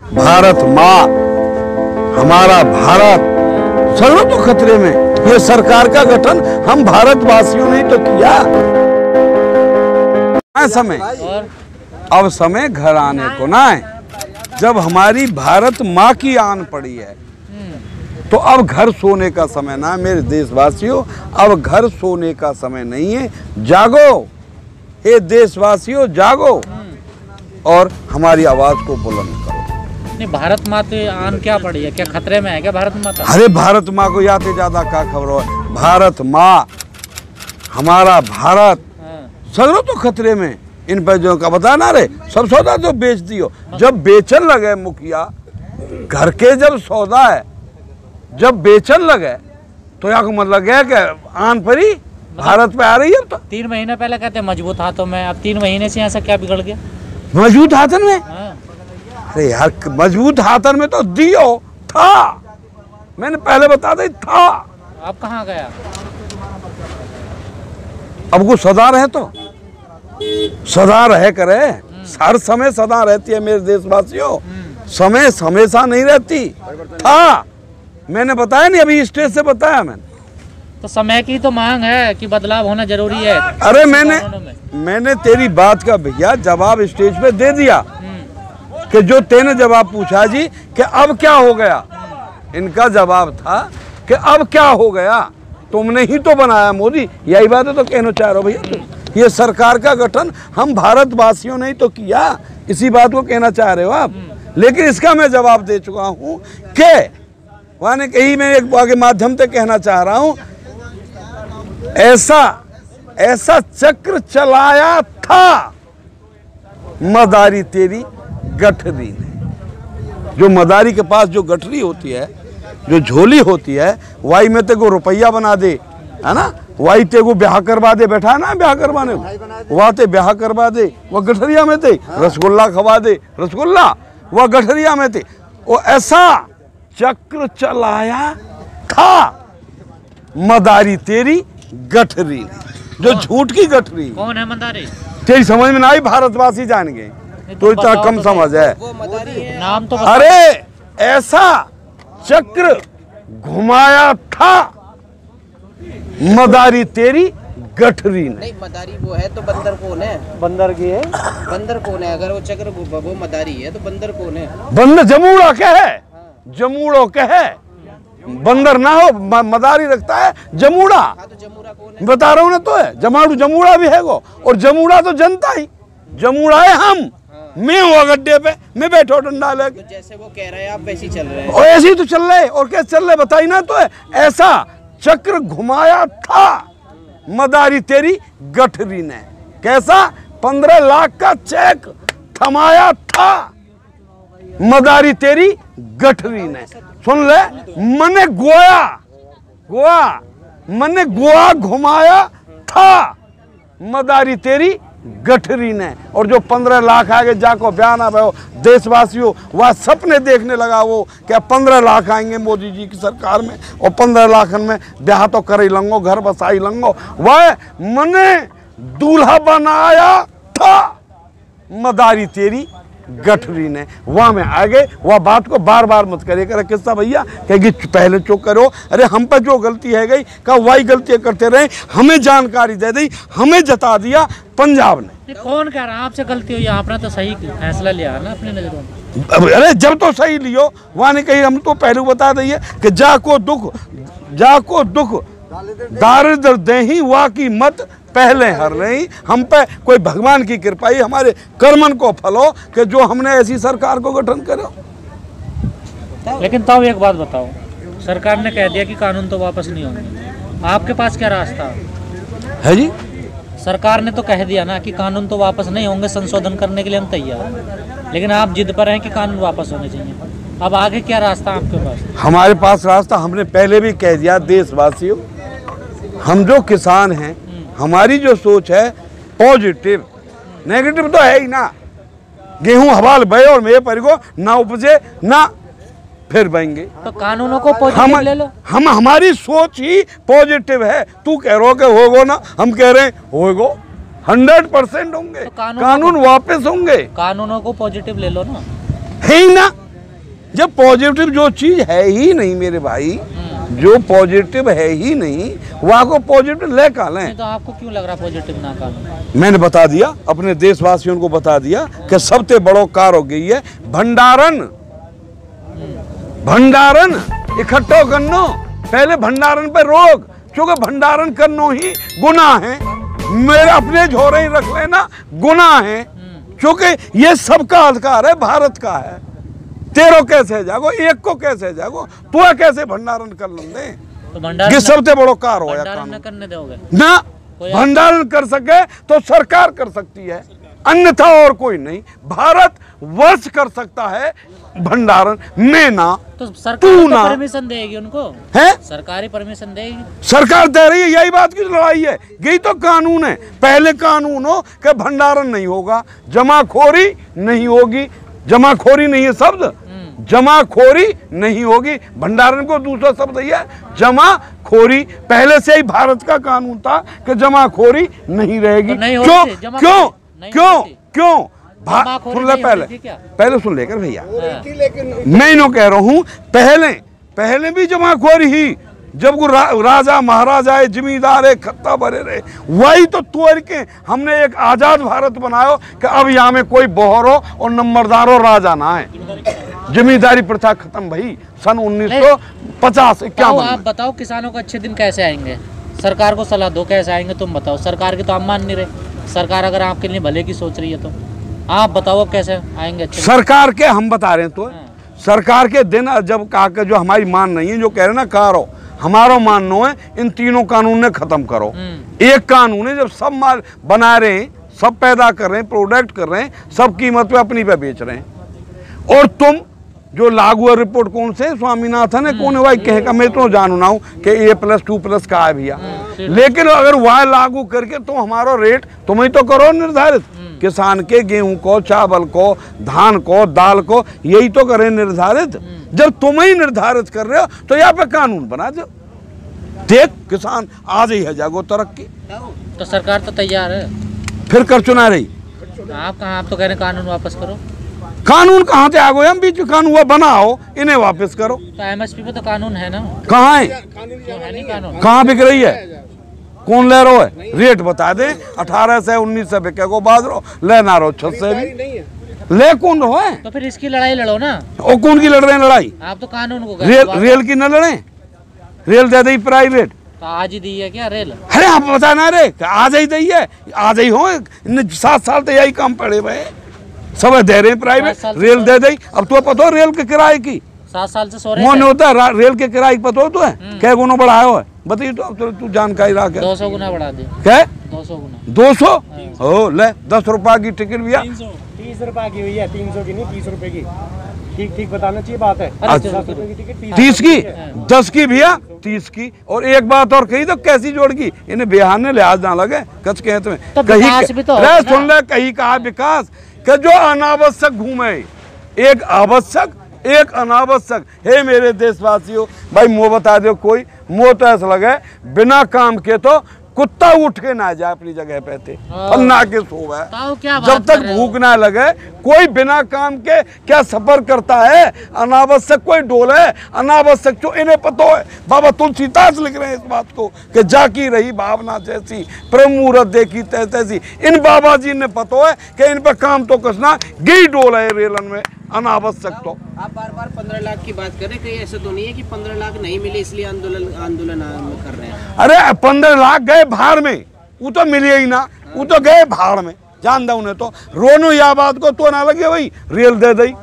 भारत माँ, हमारा भारत सगरों तो खतरे में। ये सरकार का गठन हम भारतवासियों ने तो किया। समय अब समय घर आने को ना है। जब हमारी भारत माँ की आन पड़ी है तो अब घर सोने का समय ना है मेरे देशवासियों। अब घर सोने का समय नहीं है। जागो हे देशवासियों, जागो और हमारी आवाज को बुलंद करो। नहीं, भारत माँ तो आन क्या पड़ी है? क्या खतरे में है क्या भारत माता? अरे भारत माँ को याते ज्यादा क्या खबर हो। भारत माँ, हमारा भारत सगरों तो खतरे में। इन पैसों का बता ना रे, सब सौदा तो बेच दियो। जब बेचन लगे मुखिया, घर के जब सौदा है जब बेचन लगे तो यहाँ को मतलब गया कि आन परी भारत पे आ रही है। तो 3 महीने पहले कहते मजबूत हाथों में, अब 3 महीने से यहाँ से क्या बिगड़ गया? मजबूत हाथन में? अरे यार मजबूत हाथन में तो दियो था, मैंने पहले बता दी था। अब कहाँ गया? अब को सदा रहे तो सदा रहे करे। हर समय सदा रहती है मेरे देशवासियों। समय हमेशा नहीं रहती। था, मैंने बताया नहीं, अभी स्टेज से बताया मैंने। तो समय की तो मांग है कि बदलाव होना जरूरी है। अरे मैंने तेरी बात का भैया जवाब स्टेज पे दे दिया कि जो तेने जवाब पूछा जी कि अब क्या हो गया, इनका जवाब था कि अब क्या हो गया, तुमने ही तो बनाया मोदी। यही बात है तो कहना चाह रहे हो भैया। ये सरकार का गठन हम भारतवासियों ने ही तो किया, इसी बात को कहना चाह रहे हो आप। लेकिन इसका मैं जवाब दे चुका हूं कि वहां ने कही, मैं एक के माध्यम से कहना चाह रहा हूं, ऐसा चक्र चलाया था मदारी तेरी गठरी ने। जो मदारी के पास जो गठरी होती है, जो झोली होती है, वाई में ते को रुपया बना दे, है ना, वाई ते को ब्याह करवा दे, बैठा है ना ब्याह करवाने को, वह ते ब्याह करवा दे, वह गठरिया में थे रसगुल्ला खवा दे, रसगुल्ला वह गठरिया में थे। वो ऐसा चक्र चलाया था मदारी तेरी गठरी ने। जो झूठ की गठरी। कौन है मदारी? तेरी समझ में ना आई, भारतवासी जान गए तो इतना कम समझ है। नाम तो अरे ऐसा चक्र घुमाया था मदारी तेरी गठरी ने। नहीं, मदारी वो है तो बंदर कौन है? बंदर की है। बंदर कौन है? अगर वो चक्र वो मदारी है तो बंदर कौन है? बंदर जमूड़ा क्या है? जमूड़ो क्या है? बंदर ना हो, मदारी रखता है जमूड़ा। हाँ, तो जमूड़ा कौन है? बता रहा हूँ ना, तो है जमाड़ू, जमूड़ा भी है वो। और जमूड़ा तो जनता ही, जमूड़ा है हम। मैं हुआ गड्ढे पे, मैं बैठो डंडा लेके। तो जैसे वो कह रहे हैं आप वैसे ही चल रहे हैं। और ऐसे ही तो चल रहे, और क्या चल रहे बताई ना। तो है ऐसा चक्र घुमाया था मदारी तेरी गठरी ने। कैसा? 15 लाख का चेक थमाया था मदारी तेरी गठरी ने। सुन ले, मने गोया घुमाया था मदारी तेरी गठरी ने। और जो 15 लाख आगे जाको बयान आ भयो देशवासियों, वह सपने देखने लगा वो क्या 15 लाख आएंगे मोदी जी की सरकार में, और 15 लाखन में ब्याह तो कर ही लंगो, घर बसाई लंगो। वह मने दूल्हा बनाया था मदारी तेरी गठरी ने। वहां में आगे वह बात को बार बार मत करे करे किस्सा भैया, कहेगी पहले चुप करो। अरे हम पर जो गलती है गई का वही गलतियां करते रहे, हमें जानकारी दे दी, हमें जता दिया पंजाब ने। कौन कह रहा है आपसे गलती हुई? आपने तो सही फैसला लिया ना अपनी नजरों में। अरे जब तो सही लियो, वहां ने कही हम तो पहले बता दिए कि जाको दुख दारिद्र देही वा की मत पहले हर रही। हम पे कोई भगवान की कृपा ही हमारे कर्मन को फलो कि जो हमने ऐसी सरकार को गठन करो। लेकिन तब एक बात बताओ, सरकार ने कह दिया कि कानून तो वापस नहीं होंगे, आपके पास क्या रास्ता है जी? सरकार ने तो कह दिया ना कि कानून तो वापस नहीं होंगे, संशोधन करने के लिए हम तैयार हैं, लेकिन आप जिद पर हैं कि कानून वापस होने चाहिए। अब आगे क्या रास्ता आपके पास? हमारे पास रास्ता हमने पहले भी कह दिया देशवासियों, हम जो किसान हैं, हमारी जो सोच है पॉजिटिव, नेगेटिव तो है ही ना। गेहूं हवाल बहे और मेरे पर को ना उपजे ना फिर बहेंगे। तो कानूनों को पॉजिटिव ले लो। हमारी सोच ही पॉजिटिव है। तू कह रहे हो कि होगो ना, हम कह रहे हैं होगो, 100% होंगे। तो कानून वापस होंगे। कानूनों को पॉजिटिव ले लो ना। है ही ना, जब पॉजिटिव जो चीज है ही नहीं मेरे भाई, जो पॉजिटिव है ही नहीं वहाँ को पॉजिटिव ले का लें। तो आपको क्यों लग रहा पॉजिटिव ना कानून? मैंने बता दिया, अपने देशवासियों को बता दिया कि सबसे बड़ो कार हो गई है भंडारण। भंडारण इकट्ठो करनो, पहले भंडारण पे रोक, क्योंकि भंडारण करनो ही गुनाह है। मेरे अपने झोरे ही रख लेना गुनाह है, क्योंकि ये सबका अधिकार है, भारत का है। तेरो कैसे जागो, एक को कैसे जागो, तू कैसे भंडारण कर लेंगे? तो भंडारण ये सबसे बड़ो कार हो भंडारण न करने दोगे ना। भंडारण कर सके तो सरकार कर सकती है, अन्यथा और कोई नहीं। भारत वर्ष कर सकता है भंडारण, मैं ना, तो तू सरकार ना। परमिशन देगी उनको, है सरकारी परमिशन देगी। सरकार दे रही है, यही बात की लड़ाई है। यही तो कानून है। पहले कानून हो कि भंडारण नहीं होगा, जमाखोरी नहीं होगी। जमाखोरी नहीं है शब्द, जमाखोरी नहीं होगी। भंडारण को दूसरा शब्द है जमाखोरी। पहले से ही भारत का कानून था कि जमाखोरी नहीं रहेगी। तो नहीं क्यों होती, जमाखोरी क्यों नहीं क्यों होती। क्यों जमाखोरी सुन ले, नहीं पहले होती थी क्या? पहले सुन लेकर भैया, लेकिन मैं इन्हों कह रहा हूं पहले भी जमाखोरी ही। जब वो राजा महाराजा है, जमींदार है, खत्ता भरे रहे, वही तो तोड़ के हमने एक आजाद भारत बनायो कि अब यहाँ में कोई बोहरो और नंबरदारो राजा ना है। जमींदारी प्रथा खत्म भाई सन 1950-51 आप बताओ किसानों को अच्छे दिन कैसे आएंगे? सरकार को सलाह दो कैसे आएंगे, तुम बताओ। सरकार की तो आप मान नहीं रहे। सरकार अगर आपके लिए भले की सोच रही है तो आप बताओ कैसे आएंगे अच्छे दिन? सरकार के हम बता रहे हैं तो सरकार के दिन जब कहा कि जो हमारी मान नहीं है, जो कह रहे ना कारो हमारा मानना है इन तीनों कानून ने खत्म करो। एक कानून है जब सब माल बना रहे हैं, सब पैदा कर रहे हैं, प्रोडक्ट कर रहे हैं, सब कीमत पे अपनी पे बेच रहे हैं, और तुम जो लागू रिपोर्ट कौन से स्वामीनाथन है कौन है भाई कह का मैं तो जानू ना हूँ कि A+2+ का है भैया, लेकिन अगर वह लागू करके तो हमारा रेट तुम ही तो करो निर्धारित। किसान के गेहूं को, चावल को, धान को, दाल को, यही तो करें निर्धारित। जब तुम ही निर्धारित कर रहे हो तो यहाँ पे कानून बना दो। देख किसान आज ही है जागो तरक्की। तो सरकार तो तैयार है, फिर कर चुना रही। आप कहाँ? आप तो कह रहे कानून वापस करो। कानून कहाँ से आ गए? हम बीच में कानून हुआ बनाओ, इन्हें वापस करो। तो MSP पे तो कानून है ना? कहाँ है? क्यों है नहीं कानून? कहाँ बिक रही है? कौन ले रहा है? रेट बता दे। 18 से 19 से बिके को बाजरो लेना रहो, 6 से भी ले कौन रहो है? तो फिर इसकी लड़ाई लड़ो ना। और कौन की लड़ रहे हैं लड़ाई? आप तो कानून को कह रहे हो। रेल की न लड़े? रेल दे दी प्राइवेट। तो आज ही दी है क्या रेल? अरे आप बताना रे आज ही दी है, आज ही हो। 7 साल तो यही काम पड़े हुए सब दे रहे हैं प्राइवेट, रेल दे दी। अब तो पता हो रेल के किराए की 7 साल से सो रहे मोन होता है रेल के किराए पता हो तो है क्या गुना बढ़ाया हो? बताइए तो अब तू जानकारी रख। 200 गुना बढ़ा दे। क्या 200 गुना? 200 हो ले 10 रुपए की टिकट भैया। 30 रुपए की हुई है, 300 की नहीं, 30 रुपए की। ठीक बताना चाहिए बात है। 30 रुपए की टिकट 30 की, 10 की भैया 30 की। और एक बात और कही तो कैसी जोड़ की इन्हें बिहार ने लिहाज ना लगे कच के तुम्हें तो विकास भी तो होगा ना। सुन ले कहीं कहा विकास कि जो अनावश्यक घूमे, एक आवश्यक एक अनावश्यक। हे मेरे देशवासियों भाई मुँह बता दो कोई मुँह तो ऐसा लगे बिना काम के तो कुत्ता उठ के ना जाए अपनी जगह पे थे फन्ना के सोवे। जब तक भूख ना लगे कोई बिना काम के क्या सफर करता है? अनावश्यक कोई डोल है अनावश्यक जो इन्हें पता है। बाबा तुलसीदास लिख रहे हैं इस बात को कि जाकी रही भावना जैसी प्रमुरत देखी तैसी। इन बाबा जी ने पता है कि इन पर काम तो कसना गई डोल है रेलन में अनावश्यक। तो आप बार 15 लाख की बात कर रहे हैं, कहीं ऐसा तो नहीं है कि 15 लाख नहीं मिले इसलिए आंदोलन कर रहे हैं? अरे 15 लाख गए भाड़ में, वो तो मिले ही ना, वो तो गए भाड़ में। जान दो उन्हें तो रोनो या बात को तो ना लगे भाई रेल दे दी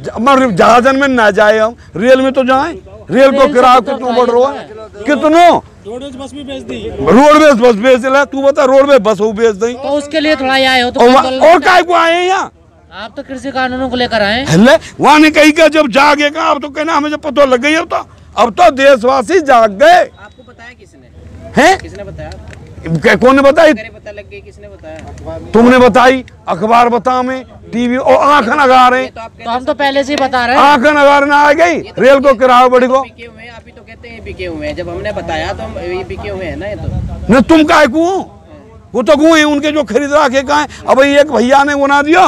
जहाजन में ना जाए हम रेल में तो जाए। रेल को किराया कितना बढ़ रहा है? कितनो रोडवेज बस भी बेच दी। रोडवेज बस बेच दिला। तू बता रोडवेज बस वो बेच दी तो उसके लिए थोड़ा आए हो तो और काय को आए यहाँ? आप तो कृषि कानूनों को लेकर आए। वहां ने कही का जब जागेगा अब तो कहना हमें जब पता लग गई अब तो देशवासी जाग गए। आपको बताया किसने? हैं? किसने बताया? कौन ने बताई? पता लग गई किसने बताया? तुमने बताई, अखबार बता में, टीवी और आंख लगा रहे। तो हम तो पहले से ही बता रहे हैं। आंख लगाने आ गई रेल को किराया बढ़ गो। बिके हुए हैं, आप ही तो कहते हैं बिके हुए हैं। जब हमने बताया तो हम ये बिके हुए हैं ना। ये तो न तुम काय को वो तो गुए उनके जो खरीद रखे का है। अब एक भैया ने बना दिया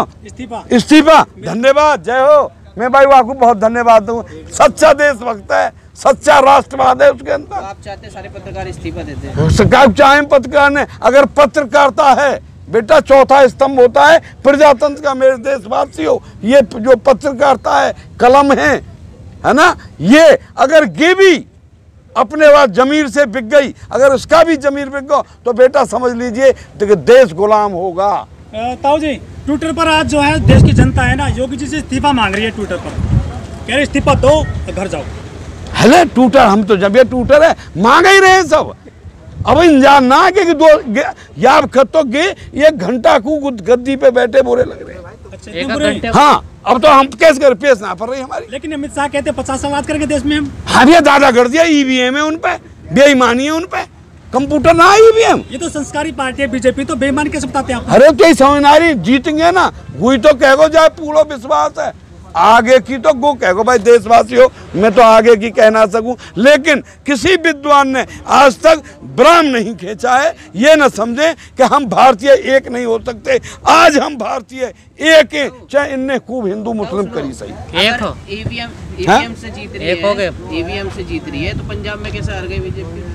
इस्तीफा। धन्यवाद जय हो। मैं भाई आपको बहुत धन्यवाद दूँ। सच्चा देशभक्त है, सच्चा राष्ट्रवाद है उसके अंदर। तो आप चाहते सारे पत्रकार इस्तीफा देते हैं? सरकार चाहे पत्रकार ने, अगर पत्रकारिता है बेटा चौथा स्तंभ होता है प्रजातंत्र का। मेरे देशवासियों, ये जो पत्रकारिता है, कलम है ना, ये अगर ये भी अपने बाद जमीर से बिक गई, अगर उसका भी जमीर बिक गया तो बेटा समझ लीजिए कि देश गुलाम होगा। ताऊ जी, ट्विटर पर आज जो है देश की जनता है ना, योगी जी से इस्तीफा मांग रही है। ट्विटर पर कह रहे इस्तीफा दो और घर जाओ। हेले ट्विटर, हम तो जब ये ट्विटर है मांग ही रहे सब। अब इंजान ना कि दो यार तो गे 1 घंटा को गद्दी पे बैठे बुरे लग रहे हैं। अच्छा, एक घंटे हाँ, अब तो हम कैसे कर पेश ना पड़ रही हमारी। लेकिन अमित शाह कहते 50 साल बात करेंगे देश में हम। हाँ, ये दादा कर दिया, ईवीएम है उन पे, बेईमानी है उन पे, कंप्यूटर ना ईवीएम। ये तो संस्कारी पार्टी है बीजेपी, तो बेईमान कैसे बताते हैं आप? अरे तो समझना रही जीतेंगे ना, हुई तो कहो जाए पूरा विश्वास है। आगे की तो गो कहो भाई देशवासियों, मैं तो आगे की कह ना सकूं, लेकिन किसी विद्वान ने आज तक ब्राह्म नहीं खींचा है। ये न समझें कि हम भारतीय एक नहीं हो सकते। आज हम भारतीय एक हैं, चाहे इनने खूब हिंदू मुस्लिम करी सही। एक हो ईवीएम से जीत रही एक हो गए। है, ईवीएम से जीत रही है, तो पंजाब में कैसे हार गई बीजेपी?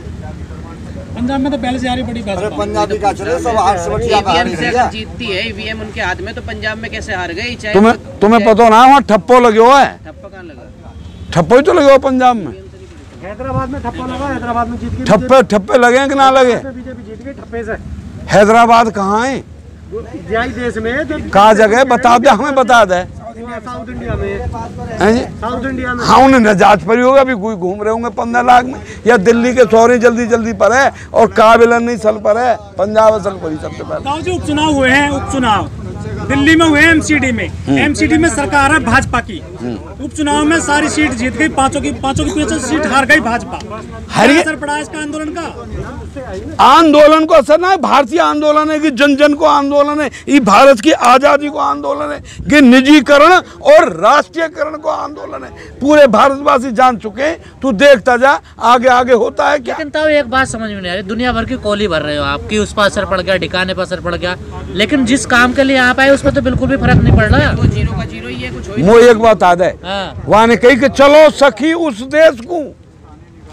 पंजाब में तो पहले से आ रही बड़ी भाजपा। पंजाबी का चले सब हाथ से बटिया का ईवीएम से अगर जीतती है, ईवीएम उनके हाथ में, तो पंजाब में कैसे हार गई? चाहे तुम्हें पता ना वहाँ ठप्पो लगे हुआ है, ठप्पा कहाँ लगा? ठप्पो ही तो लगे हुआ पंजाब में। हैदराबाद में ठप्पा लगा, हैदराबाद में जीत गई ठप्पे लगे कि ना लगे? बीजेपी जीत गई ठप्पे से। हैदराबाद कहाँ है, यही देश में कहाँ जगह बता दे, हमें बता दे। साउथ इंडिया में, हैं जी? साउथ इंडिया में। हाँ, उन्हें जांच पड़ी होगा, अभी कोई घूम रहे होंगे 15 लाख में, या दिल्ली के शौरी जल्दी पर है और काबिल नहीं सल पर है, पंजाब असल पर ही सबसे पहले। ताऊ जी, उपचुनाव हुए हैं, उपचुनाव दिल्ली में हुए हैं, एमसीडी में। एमसीडी में सरकार है भाजपा की। उपचुनाव में सारी सीट जीत गई, पांचों की 5 सीट हार गई भाजपा। हर असर पड़ा इसका आंदोलन का? आंदोलन को असर ना है, भारतीय आंदोलन है कि जन को आंदोलन है, ये भारत की आजादी को आंदोलन है कि निजीकरण और राष्ट्रीयकरण को आंदोलन है। पूरे भारतवासी जान चुके हैं, तू देखता जा आगे होता है क्या। लेकिन ताऊ एक बात समझ में नहीं आ रही, दुनिया भर की कोली भर रहे हो आपकी, उस पर असर पड़ गया, ठिकाने पर असर पड़ गया, लेकिन जिस काम के लिए आप आए उस पर तो बिल्कुल भी फर्क नहीं पड़ रहा। वो 0 का 0 ही है, कुछ हो ही वो एक बात याद है, हाँ। वहां ने कही कि चलो सखी उस देश को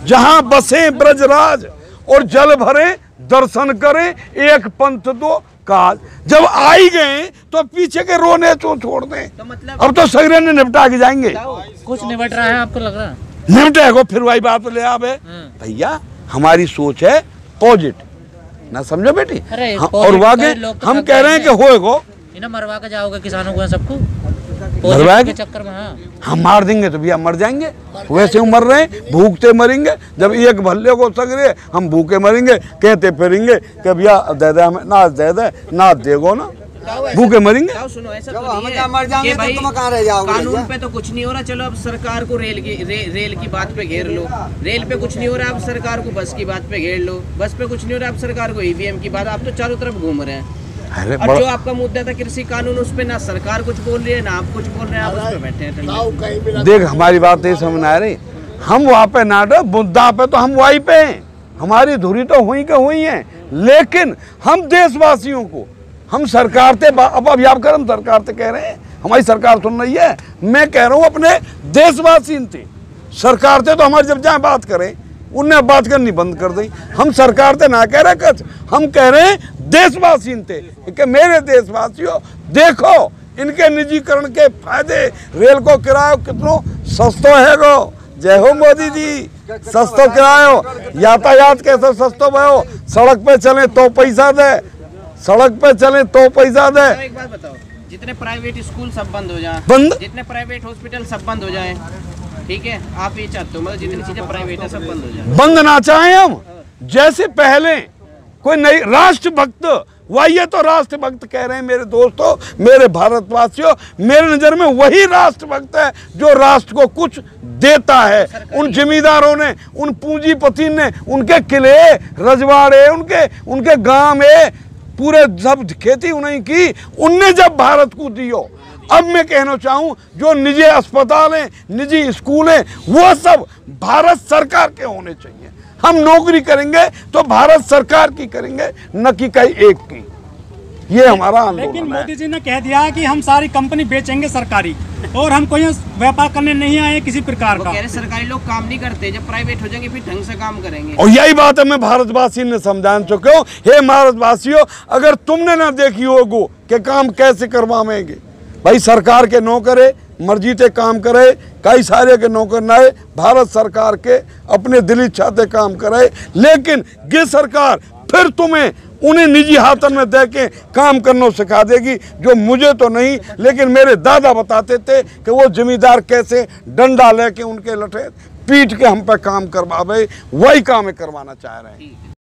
जहां बसे ब्रजराज और जल भरे दर्शन करें, एक पंथ दो काज। जब आई गए तो पीछे के रोने तो छोड़ दें, तो मतलब अब तो सगरे ने निपटा के जाएंगे। कुछ निबट रहा है आपको लग रहा है? निपटेगो, फिर वही बात ले आवे। भैया हमारी सोच है पॉजिटिव, ना समझो बेटी। अरे और positive वाकई लोग तो हम थक कह रहे हैं गए कि होएगो, इन्हें मरवा के जाओगे किसानों को, सबको मरवा के चक्कर में। हाँ, हम मार देंगे तो भैया मर जाएंगे, वैसे ही मर रहे हैं, भूखते मरेंगे। जब एक भल्ले को सगरे हम भूखे मरेंगे, कहते फिरेंगे कि भैया दे दे हमें, ना देगो ना, भूखे मरेंगे। सुनो, ऐसा जब तो हम नहीं क्या मर है जाएंगे कि तो भाई तुम कहाँ रह जाओगे? कानून पे तो कुछ नहीं हो रहा, चलो अब सरकार को रेल की बात पे घेर लो। रेल पे कुछ नहीं हो रहा, अब सरकार को बस की बात पे घेर लो। बस पे कुछ नहीं हो रहा, अब सरकार को ईवीएम की बात। आप तो चारों तरफ घूम रहे हैं। अरे और जो आपका मुद्दा था कृषि कानून, उस पे ना सरकार कुछ बोल रही है, ना आप कुछ बोल रहे हैं, आप उस पे बैठे हैं। देख हमारी बात ये समझ आ रही, हम वहाँ पे नाटक मुद्दा पे तो हम वहीं पे हैं, हमारी धुरी तो हुई के हुई है, लेकिन हम देशवासियों को, हम सरकार से अब आप कर हम सरकार से कह रहे हैं, हमारी सरकार सुन रही है। मैं कह रहा हूँ अपने देशवासी थे, सरकार से तो हमारी जब जहाँ बात करें उनने बात करनी बंद कर दी। हम सरकार से ना कह रहे कुछ, हम कह रहे हैं देशवासी थे कि मेरे देशवासियों देखो इनके निजीकरण के फायदे, रेल को किराया कितनो सस्तो है गो। जय हो मोदी जी, सस्तो किरायो, यातायात कैसे सस्तो भयो, सड़क पे चले तो पैसा दे, सड़क पे चले तो पैसा दे। एक बात बताओ, जितने प्राइवेट स्कूल सब बंद हो जाए, बंद, जितने प्राइवेट हॉस्पिटल सब बंद हो जाए, ठीक है, आप ये चाहते हो मतलब जितनी चीजें प्राइवेट है सब बंद हो जाए? बंद ना चाहें हम, जैसे पहले कोई नई राष्ट्रभक्त, वही तो राष्ट्रभक्त कह रहे हैं मेरे दोस्तों, मेरे भारतवासियों। मेरे नजर में वही राष्ट्रभक्त है जो राष्ट्र को कुछ देता है। उन जमींदारों ने, उन पूंजीपति ने, उनके किले रजवाड़े, उनके गांव में पूरे सब खेती उन्हें की, उनने जब भारत को दियो। अब मैं कहना चाहूं जो निजी अस्पताल हैं, निजी स्कूल हैं, वो सब भारत सरकार के होने चाहिए। हम नौकरी करेंगे तो भारत सरकार की करेंगे, न कि कहीं एक की। ये हमारा लेकिन आंदोलन है। मोदी जी ने कह दिया कि हम सारी कंपनी बेचेंगे सरकारी, और हम कोई व्यापार करने नहीं आए किसी प्रकार वो का। कह रहे सरकारी लोग काम नहीं करते, जब प्राइवेट हो जाएंगे फिर ढंग से काम करेंगे। और यही बात है मैं भारतवासी ने समझा चुके हूँ। हे भारतवासियों, अगर तुमने ना देखी होगो कि काम कैसे करवाएंगे, भाई सरकार के नौकरे मर्जी से काम करे, कई सारे के नौकर नए भारत सरकार के अपने दिल इच्छा से काम करे, लेकिन ये सरकार फिर तुम्हें उन्हें निजी हाथों में दे के काम करना सिखा देगी, जो मुझे तो नहीं लेकिन मेरे दादा बताते थे कि वो जमींदार कैसे डंडा लेके उनके लठे पीट के हम पे काम करवावे, वही काम करवाना चाह रहे हैं।